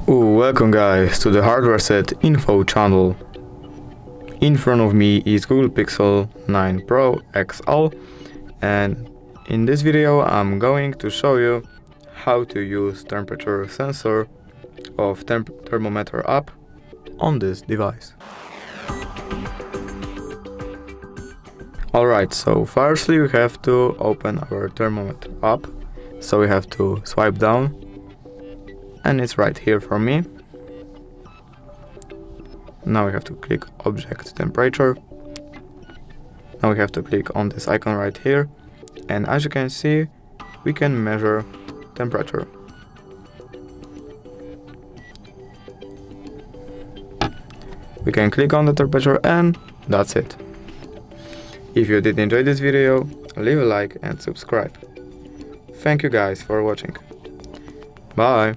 Welcome guys to the HardReset.Info channel. In front of me is Google Pixel 9 Pro XL, and in this video I'm going to show you how to use temperature sensor of Thermometer app on this device. Alright, so firstly we have to open our Thermometer app, so we have to swipe down, and it's right here for me. Now we have to click Object Temperature. Now we have to click on this icon right here, and as you can see, we can measure temperature. We can click on the temperature and that's it. If you did enjoy this video, leave a like and subscribe. Thank you guys for watching. Bye!